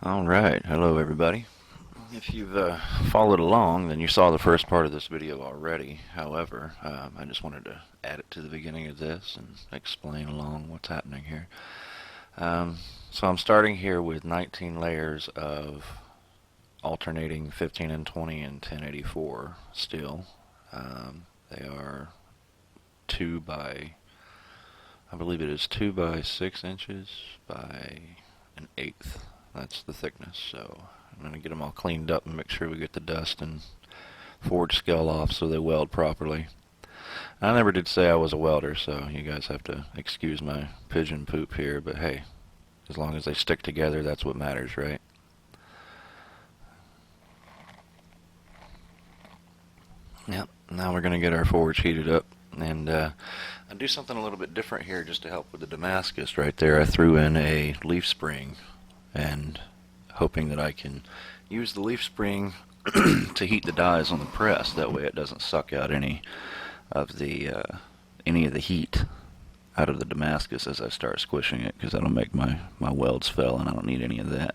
Alright, hello everybody. If you've followed along, then you saw the first part of this video already. However, I just wanted to add it to the beginning of this and explain along what's happening here. So I'm starting here with 19 layers of alternating 15 and 20 and 1084 steel. They are 2 by, I believe it is 2 by 6 inches by an eighth. That's the thickness. So I'm going to get them all cleaned up and make sure we get the dust and forge scale off so they weld properly. I never did say I was a welder, so you guys have to excuse my pigeon poop here, but hey, as long as they stick together, that's what matters, right? Yep, now we're going to get our forge heated up, and I do something a little bit different here just to help with the Damascus. Right there I threw in a leaf spring, and hoping that I can use the leaf spring to heat the dies on the press. That way it doesn't suck out any of the heat out of the Damascus as I start squishing it, because that'll make my welds fail, and I don't need any of that.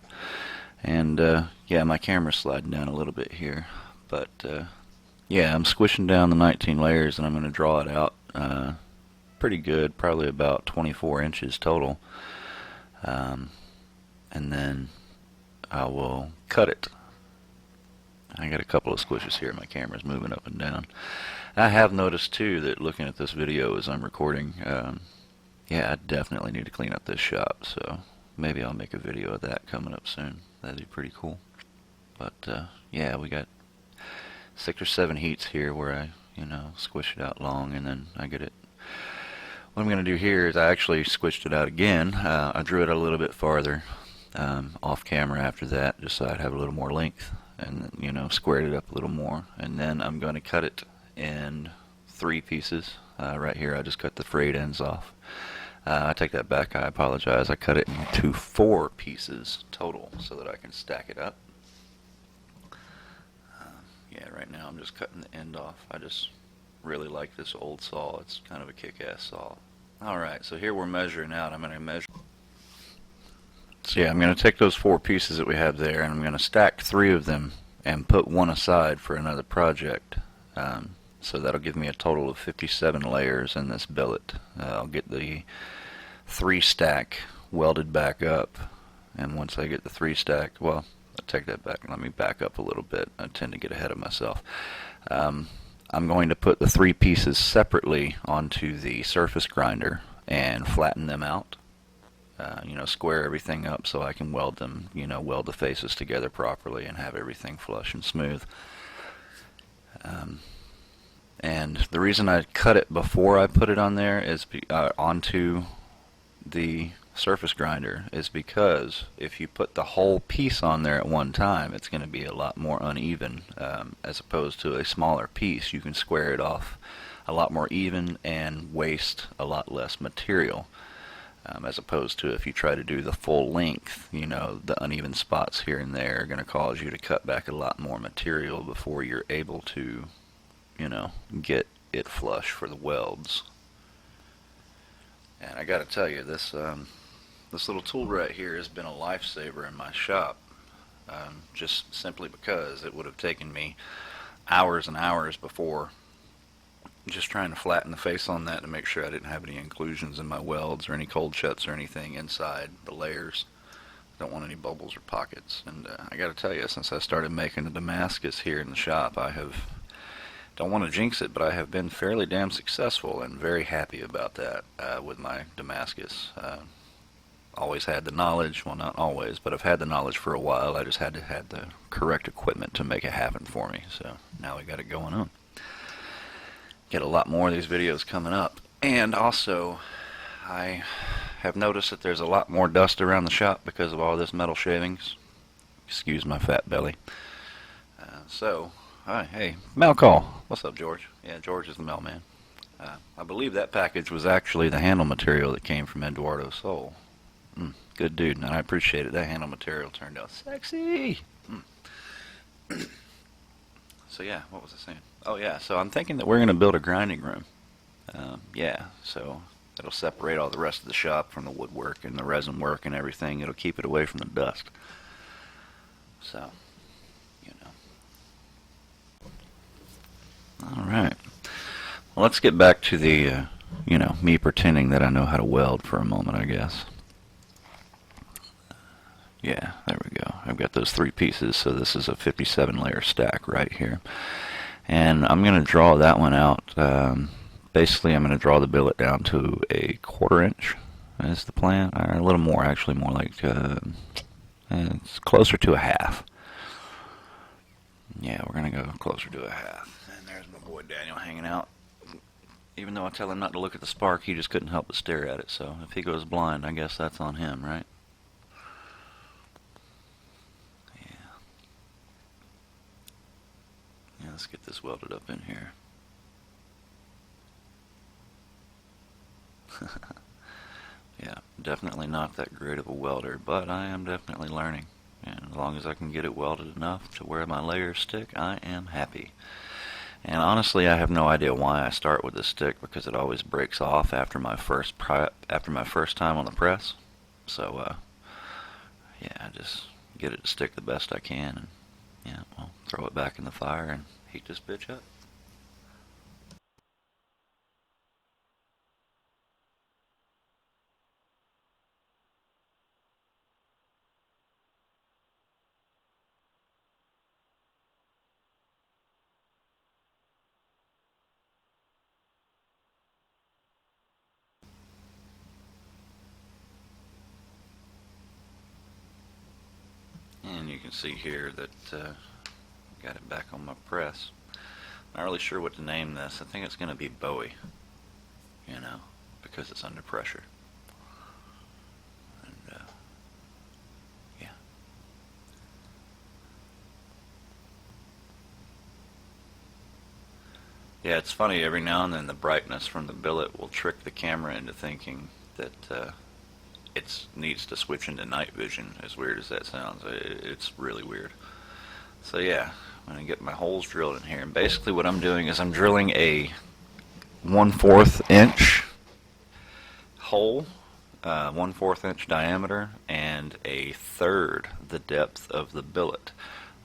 And yeah, my camera's sliding down a little bit here, but yeah, I'm squishing down the 19 layers, and I'm going to draw it out pretty good, probably about 24 inches total. And then I will cut it. I got a couple of squishes here. My camera's moving up and down. I have noticed too that looking at this video as I'm recording, yeah, I definitely need to clean up this shop. So maybe I'll make a video of that coming up soon. That'd be pretty cool. But yeah, we got 6 or 7 heats here where I, squish it out long, and then I get it. What I'm going to do here is I actually squished it out again. I drew it a little bit farther off camera after that, just so I'd have a little more length, and squared it up a little more. And then I'm going to cut it in 3 pieces. Right here I just cut the frayed ends off. I take that back, I apologize. I cut it into 4 pieces total so that I can stack it up. Yeah, right now I'm just cutting the end off. I just really like this old saw. It's kind of a kick-ass saw. Alright, so here we're measuring out. I'm going to measure. So yeah, I'm going to take those 4 pieces that we have there, and I'm going to stack 3 of them and put one aside for another project. So that'll give me a total of 57 layers in this billet. I'll get the 3 stack welded back up, and once I get the 3 stack, well, I'll take that back and let me back up a little bit. I tend to get ahead of myself. I'm going to put the 3 pieces separately onto the surface grinder and flatten them out. Square everything up so I can weld them, weld the faces together properly and have everything flush and smooth. And the reason I cut it before I put it on there is onto the surface grinder is because if you put the whole piece on there at one time, it's going to be a lot more uneven. As opposed to a smaller piece, you can square it off a lot more even and waste a lot less material. As opposed to if you try to do the full length, the uneven spots here and there are going to cause you to cut back a lot more material before you're able to, get it flush for the welds. And I got to tell you, this little tool right here has been a lifesaver in my shop, just simply because it would have taken me hours and hours before just trying to flatten the face on that to make sure I didn't have any inclusions in my welds or any cold shuts or anything inside the layers. I don't want any bubbles or pockets. And I got to tell you, since I started making the Damascus here in the shop, don't want to jinx it, but I have been fairly damn successful and very happy about that with my Damascus. Always had the knowledge, well, not always, but I've had the knowledge for a while. I just had to have the correct equipment to make it happen for me. So now we got it going on. Get a lot more of these videos coming up. And also, I have noticed that there's a lot more dust around the shop because of all this metal shavings. Excuse my fat belly. Hi, hey, mail call. What's up, George? Yeah, George is the mailman. I believe that package was actually the handle material that came from Eduardo Soul. Good dude, and I appreciate it. That handle material turned out sexy. So yeah, what was I saying? Oh yeah, so I'm thinking that we're going to build a grinding room. Yeah, so it'll separate all the rest of the shop from the woodwork and the resin work and everything. It'll keep it away from the dust. So, you know. All right. Well, let's get back to the, me pretending that I know how to weld for a moment, I guess. Yeah, there we go. I've got those 3 pieces, so this is a 57 layer stack right here. And I'm going to draw that one out. Basically, I'm going to draw the billet down to a 1/4 inch is the plan. Or a little more, actually, more like it's closer to a half. Yeah, we're going to go closer to a half. And there's my boy Daniel hanging out. Even though I tell him not to look at the spark, he just couldn't help but stare at it. So if he goes blind, I guess that's on him, right? Yeah, let's get this welded up in here. Yeah, definitely not that great of a welder, but I am definitely learning. And as long as I can get it welded enough to where my layers stick, I am happy. And honestly, I have no idea why I start with this stick, because it always breaks off after my first time on the press. So, yeah, I just get it to stick the best I can, and yeah, I'll throw it back in the fire and heat this bitch up. And you can see here that got it back on my press. Not really sure what to name this. I think it's going to be Bowie, because it's under pressure. And yeah. Yeah, it's funny, every now and then the brightness from the billet will trick the camera into thinking that it needs to switch into night vision, as weird as that sounds. It's really weird. So yeah, I'm going to get my holes drilled in here. And basically what I'm doing is I'm drilling a 1/4 inch hole, 1/4 inch diameter, and 1/3 the depth of the billet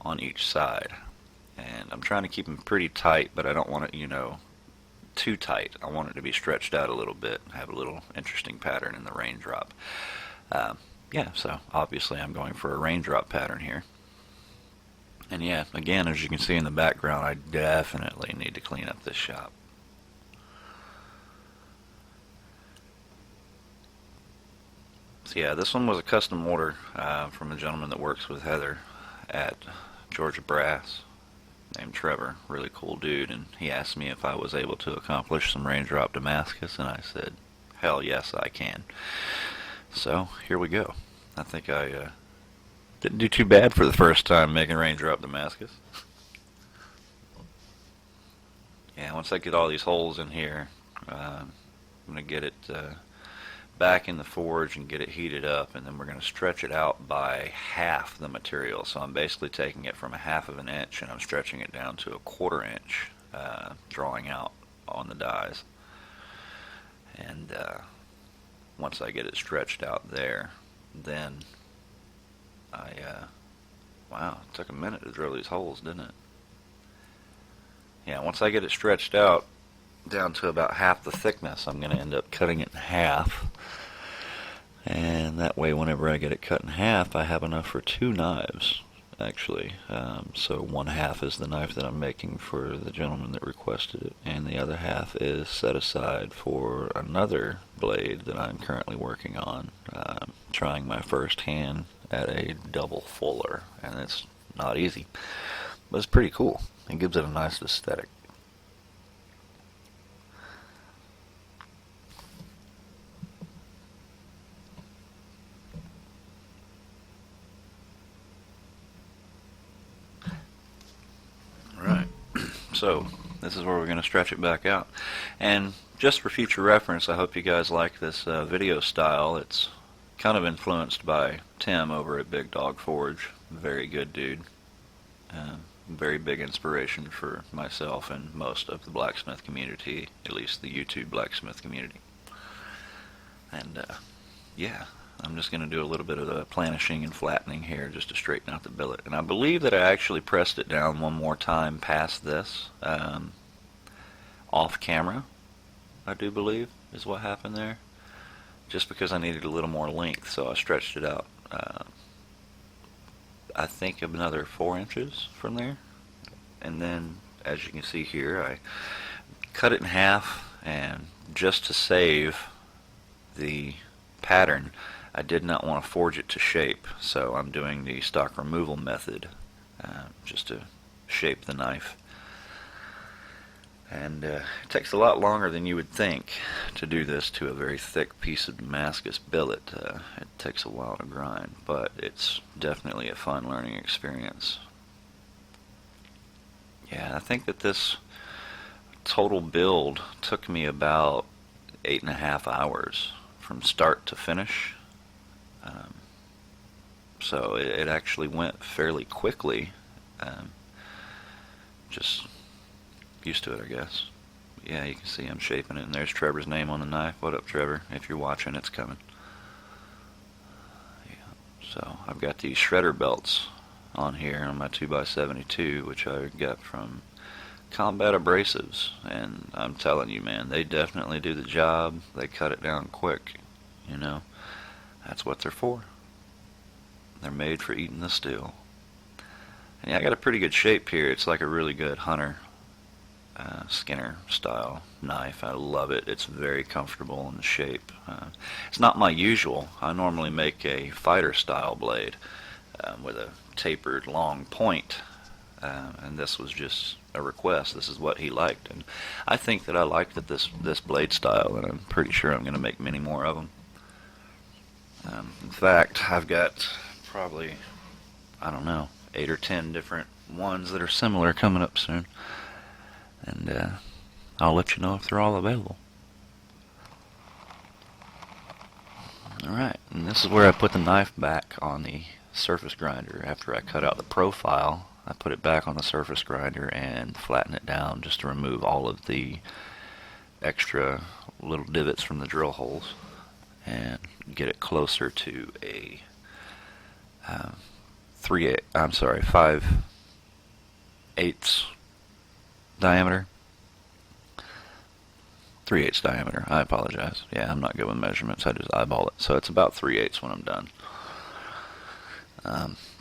on each side. And I'm trying to keep them pretty tight, but I don't want it, too tight. I want it to be stretched out a little bit, have a little interesting pattern in the raindrop. Yeah, so obviously I'm going for a raindrop pattern here. And yeah, again, as you can see in the background, I definitely need to clean up this shop. So yeah, this one was a custom order from a gentleman that works with Heather at Georgia Brass, named Trevor. Really cool dude, and he asked me if I was able to accomplish some raindrop Damascus, and I said, hell yes I can. So here we go. I think I didn't do too bad for the first time making raindrop Damascus. Yeah, once I get all these holes in here, I'm going to get it back in the forge and get it heated up, and then we're going to stretch it out by half the material. So I'm basically taking it from 1/2 of an inch and I'm stretching it down to a 1/4 inch, drawing out on the dies. And once I get it stretched out there, then wow, it took a minute to drill these holes, didn't it? Yeah, once I get it stretched out down to about half the thickness, I'm going to end up cutting it in half. And that way, whenever I get it cut in half, I have enough for 2 knives, actually. So 1/2 is the knife that I'm making for the gentleman that requested it, and the other half is set aside for another blade that I'm currently working on. Trying my first hand at a double fuller, and it's not easy, but it's pretty cool. It gives it a nice aesthetic. Right. So this is where we're going to stretch it back out. And just for future reference, I hope you guys like this video style. It's kind of influenced by Tim over at Big Dog Forge. Very good dude. Very big inspiration for myself and most of the blacksmith community, at least the YouTube blacksmith community. And yeah, I'm just going to do a little bit of the planishing and flattening here just to straighten out the billet. And I believe that I actually pressed it down one more time past this, off camera, I do believe is what happened there. Just because I needed a little more length, so I stretched it out, I think another 4 inches from there. And then, as you can see here, I cut it in half, and just to save the pattern, I did not want to forge it to shape, so I'm doing the stock removal method just to shape the knife. And it takes a lot longer than you would think to do this to a very thick piece of Damascus billet. It takes a while to grind, but it's definitely a fun learning experience. Yeah, I think that this total build took me about 8.5 hours from start to finish. So it actually went fairly quickly. Just used to it, I guess. Yeah, you can see I'm shaping it, and there's Trevor's name on the knife. What up, Trevor? If you're watching, it's coming. Yeah. So I've got these shredder belts on here on my 2x72, which I got from Combat Abrasives, and I'm telling you, man, they definitely do the job. They cut it down quick, you know. That's what they're for. They're made for eating the steel. And yeah, I got a pretty good shape here. It's like a really good hunter Skinner style knife. I love it. It's very comfortable in the shape. It's not my usual. I normally make a fighter style blade with a tapered long point, and this was just a request. This is what he liked, and I think that I liked this blade style, and I'm pretty sure I'm going to make many more of them. In fact, I've got probably, I don't know, 8 or 10 different ones that are similar coming up soon, and I'll let you know if they're all available. Alright, and this is where I put the knife back on the surface grinder. After I cut out the profile, I put it back on the surface grinder and flatten it down just to remove all of the extra little divots from the drill holes and get it closer to a 5/8 diameter. 3/8 diameter. I apologize. Yeah, I'm not good with measurements. I just eyeball it. So it's about 3/8 when I'm done.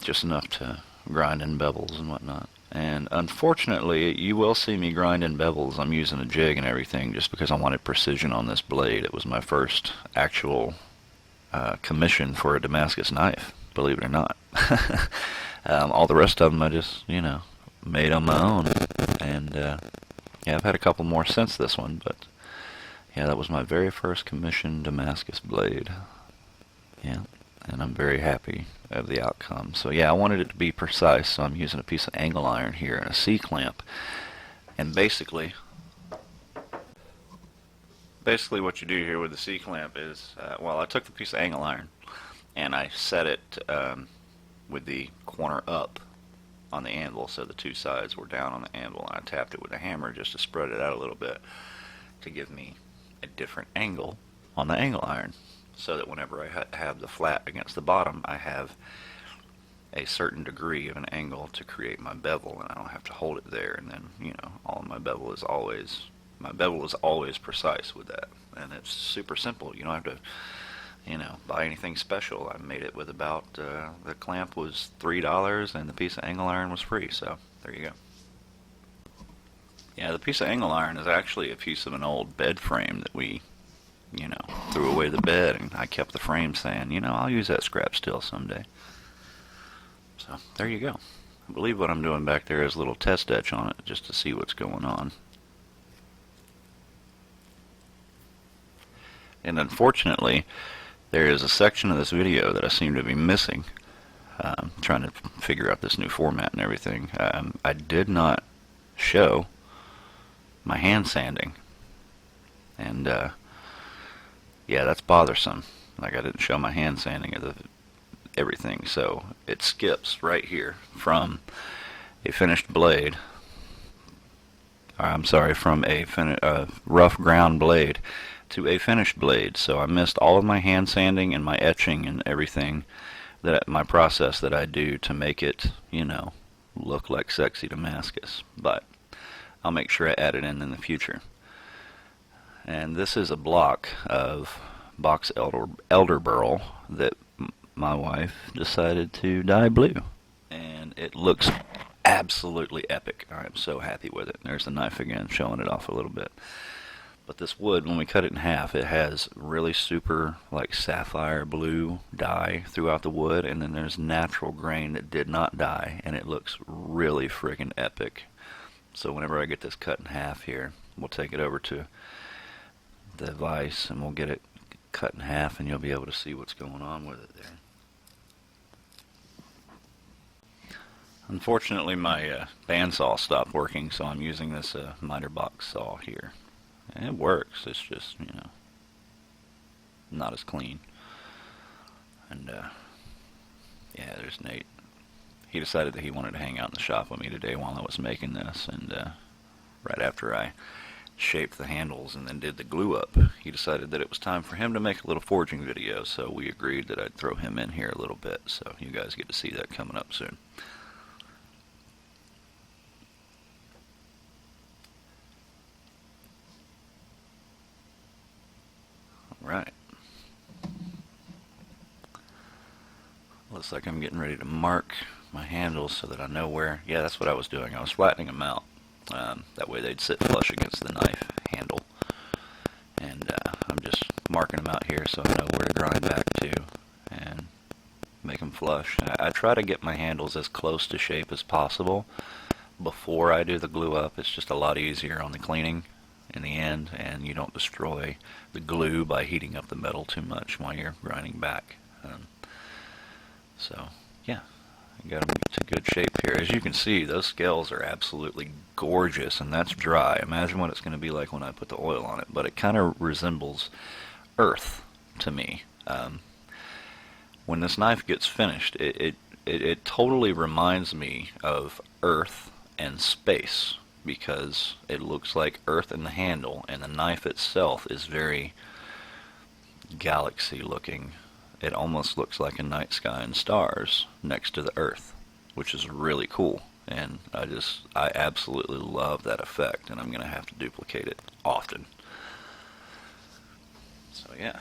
Just enough to grind in bevels and whatnot. And unfortunately, you will see me grind in bevels. I'm using a jig and everything just because I wanted precision on this blade. It was my first actual commission for a Damascus knife, believe it or not. All the rest of them I just, made on my own. And yeah, I've had a couple more since this one, but yeah, that was my very first commissioned Damascus blade. Yeah, and I'm very happy of the outcome. So yeah, I wanted it to be precise, so I'm using a piece of angle iron here and a C-clamp. And basically what you do here with the C-clamp is, well, I took the piece of angle iron and I set it with the corner up on the anvil, so the two sides were down on the anvil, and I tapped it with a hammer just to spread it out a little bit to give me a different angle on the angle iron, so that whenever I have the flat against the bottom, I have a certain degree of an angle to create my bevel, and I don't have to hold it there. And then, all of my bevel is always precise with that, and it's super simple. You don't have to buy anything special. I made it with about, the clamp was $3 and the piece of angle iron was free, so there you go. Yeah, the piece of angle iron is actually a piece of an old bed frame that we, threw away the bed, and I kept the frame saying, I'll use that scrap steel someday. So there you go. I believe what I'm doing back there is a little test etch on it just to see what's going on. And unfortunately, there is a section of this video that I seem to be missing. Trying to figure out this new format and everything. I did not show my hand sanding. And yeah, that's bothersome. Like, I didn't show my hand sanding of everything. So it skips right here from a finished blade. Or, I'm sorry, from a rough ground blade to a finished blade. So I missed all of my hand sanding and my etching and everything, that my process that I do to make it, you know, look like sexy Damascus. But I'll make sure I add it in the future. And this is a block of box elderberry that my wife decided to dye blue, and it looks absolutely epic. I am so happy with it. There's the knife again, showing it off a little bit. But this wood, when we cut it in half, it has really super like sapphire blue dye throughout the wood, and then there's natural grain that did not dye, and it looks really friggin' epic. So whenever I get this cut in half here, we'll take it over to the vise and we'll get it cut in half, and you'll be able to see what's going on with it there. Unfortunately, my bandsaw stopped working, so I'm using this miter box saw here. And it works, it's just, you know, not as clean. And yeah, there's Nate. He decided that he wanted to hang out in the shop with me today while I was making this, and right after I shaped the handles and then did the glue up, he decided that it was time for him to make a little forging video, so we agreed that I'd throw him in here a little bit, so you guys get to see that coming up soon. Right. Looks like I'm getting ready to mark my handles so that I know where. Yeah, that's what I was doing. I was flattening them out. That way they'd sit flush against the knife handle. And I'm just marking them out here so I know where to grind back to and make them flush. I try to get my handles as close to shape as possible before I do the glue up. It's just a lot easier on the cleaning in the end, and you don't destroy the glue by heating up the metal too much while you're grinding back. So yeah, I got them to good shape here. As you can see, those scales are absolutely gorgeous, and that's dry. Imagine what it's going to be like when I put the oil on it, but it kind of resembles earth to me. When this knife gets finished, it totally reminds me of earth and space, because it looks like earth in the handle, and the knife itself is very galaxy looking. It almost looks like a night sky and stars next to the earth, which is really cool, and I absolutely love that effect, and I'm going to have to duplicate it often. So yeah,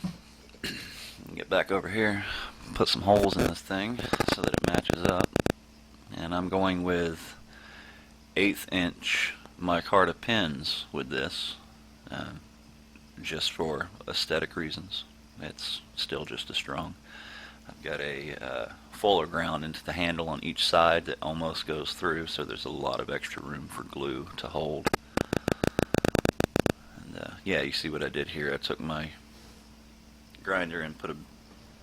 get back over here, put some holes in this thing so that it matches up, and I'm going with 1/8 inch micarta pins with this, just for aesthetic reasons. It's still just as strong. I've got a fuller ground into the handle on each side that almost goes through, so there's a lot of extra room for glue to hold. And yeah, you see what I did here. I took my grinder and put an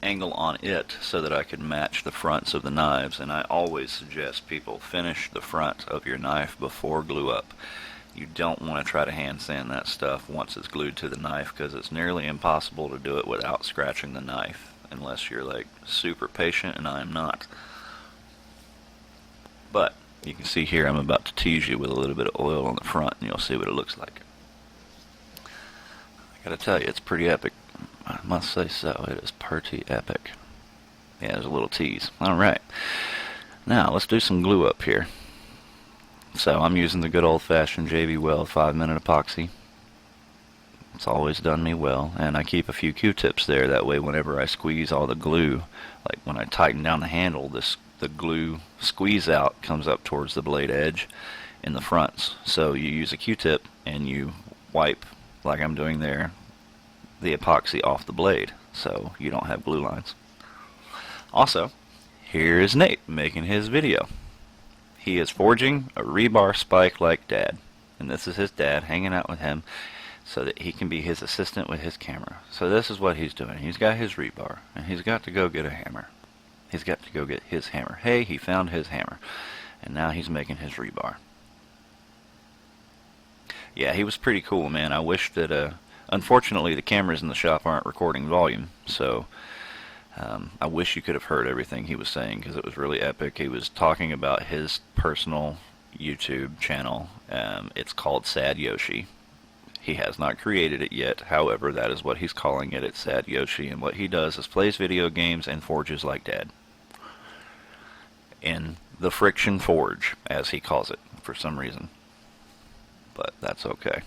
angle on it so that I could match the fronts of the knives, and I always suggest people finish the front of your knife before glue up. You don't want to try to hand sand that stuff once it's glued to the knife, because it's nearly impossible to do it without scratching the knife, unless you're like super patient, and I am not. But you can see here I'm about to tease you with a little bit of oil on the front, and you'll see what it looks like. I gotta tell you, it's pretty epic. I must say so. It is pretty epic. Yeah, there's a little tease. Alright, now let's do some glue up here. So I'm using the good old-fashioned JB Weld 5-minute epoxy. It's always done me well, and I keep a few Q-tips there. That way whenever I squeeze all the glue, like when I tighten down the handle, the glue squeeze out comes up towards the blade edge in the fronts. So you use a Q-tip and you wipe, like I'm doing there, the epoxy off the blade so you don't have glue lines. Also, here is Nate making his video. He is forging a rebar spike like Dad, and this is his dad hanging out with him so that he can be his assistant with his camera. So this is what he's doing. He's got his rebar, and he's got to go get a hammer. He's got to go get his hammer. Hey, he found his hammer, and now he's making his rebar. Yeah, he was pretty cool, man. I wish that, unfortunately the cameras in the shop aren't recording volume, so I wish you could have heard everything he was saying, because it was really epic. He was talking about his personal YouTube channel. It's called Sad Yoshi. He has not created it yet. However, that is what he's calling it. It's Sad Yoshi, and what he does is plays video games and forges like Dad. In the friction forge, as he calls it, for some reason. But that's okay.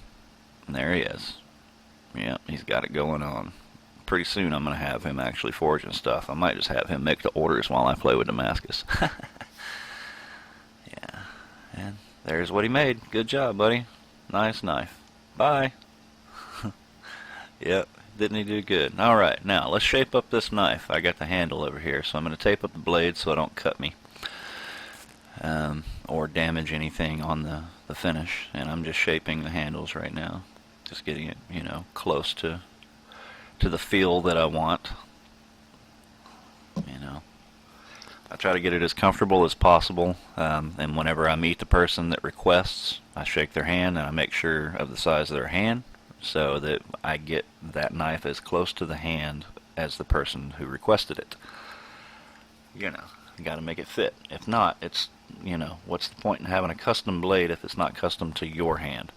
And there he is. Yeah, he's got it going on. Pretty soon I'm going to have him actually forging stuff. I might just have him make the orders while I play with Damascus. Yeah, and there's what he made. Good job, buddy. Nice knife. Bye. Yep, didn't he do good? Alright, now let's shape up this knife. I got the handle over here, so I'm going to tape up the blade so it don't cut me. Or damage anything on the finish. And I'm just shaping the handles right now. Just getting it, you know, close to the feel that I want. You know, I try to get it as comfortable as possible, and whenever I meet the person that requests, I shake their hand and I make sure of the size of their hand so that I get that knife as close to the hand as the person who requested it. You know, you gotta make it fit. If not, it's, you know, what's the point in having a custom blade if it's not custom to your hand?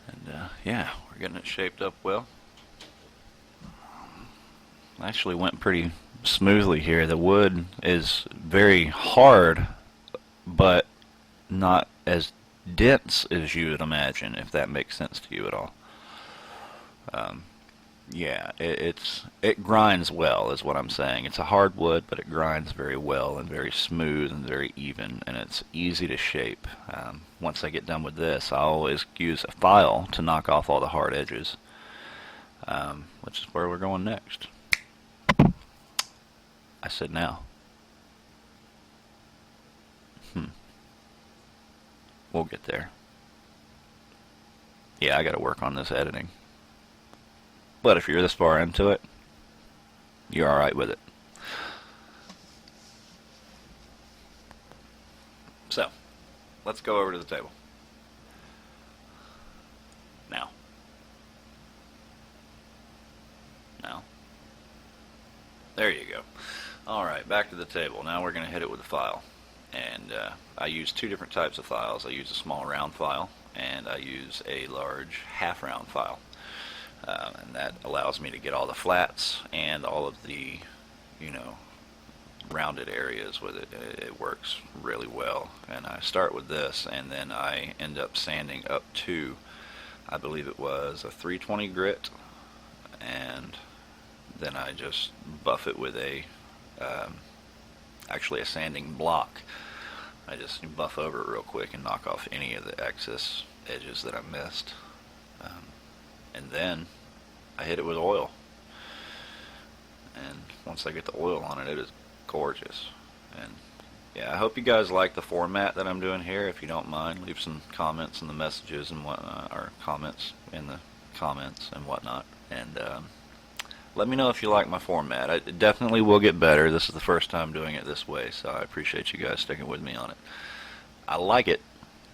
And yeah, we're getting it shaped up well. Actually went pretty smoothly here. The wood is very hard, but not as dense as you would imagine, if that makes sense to you at all. Yeah, it grinds well, is what I'm saying. It's a hard wood, but it grinds very well and very smooth and very even, and it's easy to shape. Once I get done with this, I'll always use a file to knock off all the hard edges, which is where we're going next. I said now. We'll get there. Yeah, I gotta work on this editing. But if you're this far into it, you're alright with it. So, let's go over to the table. Now. There you go. Alright, back to the table. Now we're going to hit it with a file. And I use two different types of files. I use a small round file, and I use a large half round file. And that allows me to get all the flats and all of the, you know, rounded areas with it. It works really well. And I start with this, and then I end up sanding up to, I believe it was a 320 grit, and then I just buff it with actually a sanding block. I just buff over it real quick and knock off any of the excess edges that I missed. And then I hit it with oil. And once I get the oil on it, it is gorgeous. And yeah, I hope you guys like the format that I'm doing here. If you don't mind, leave some comments in the messages and whatnot, or comments in the comments and whatnot. And let me know if you like my format. It definitely will get better. This is the first time doing it this way, so I appreciate you guys sticking with me on it. I like it.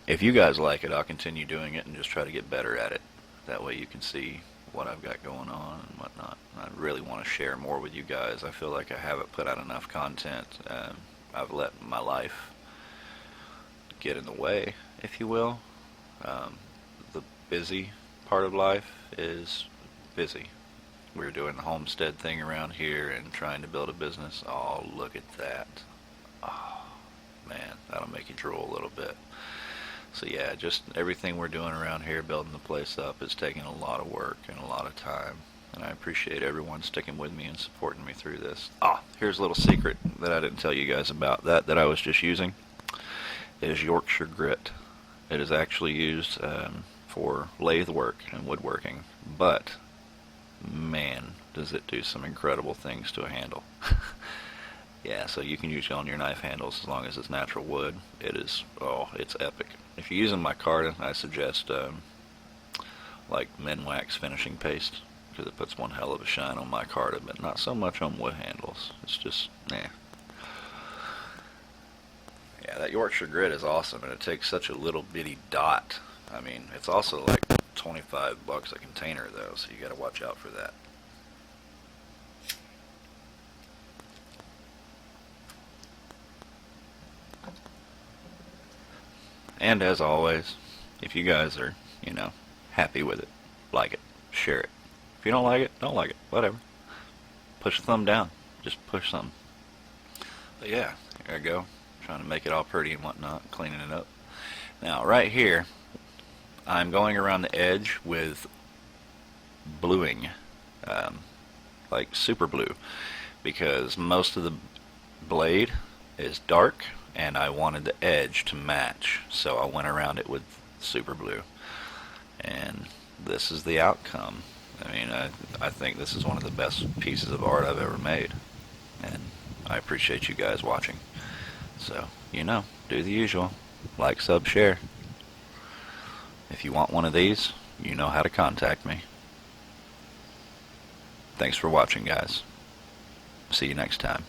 If you guys like it, I'll continue doing it and just try to get better at it. That way you can see what I've got going on and whatnot. I really want to share more with you guys. I feel like I haven't put out enough content. I've let my life get in the way, if you will. The busy part of life is busy. We're doing the homestead thing around here and trying to build a business. Oh, look at that. Oh, man, that'll make you drool a little bit. So yeah, just everything we're doing around here, building the place up, is taking a lot of work and a lot of time. And I appreciate everyone sticking with me and supporting me through this. Here's a little secret that I didn't tell you guys about that I was just using. It is Yorkshire grit. It is actually used for lathe work and woodworking, but man, does it do some incredible things to a handle. Yeah, so you can use it on your knife handles as long as it's natural wood. It is, it's epic. If you're using micarta, I suggest like Minwax finishing paste, because it puts one hell of a shine on micarta, but not so much on wood handles. It's just, nah. Yeah, that Yorkshire grit is awesome, and it takes such a little bitty dot. I mean, it's also like $25 a container though, so you got to watch out for that. And as always, If you guys are, happy with it, like it, share it. If you don't like it, don't like it, whatever. Push the thumb down. Just push something. But yeah, there I go. Trying to make it all pretty and whatnot, cleaning it up. Now, right here, I'm going around the edge with bluing, like super blue, because most of the blade is dark, and I wanted the edge to match, so I went around it with super blue. And this is the outcome. I mean, I think this is one of the best pieces of art I've ever made, and I appreciate you guys watching. So, do the usual. Like, sub, share. If you want one of these, you know how to contact me. Thanks for watching, guys. See you next time.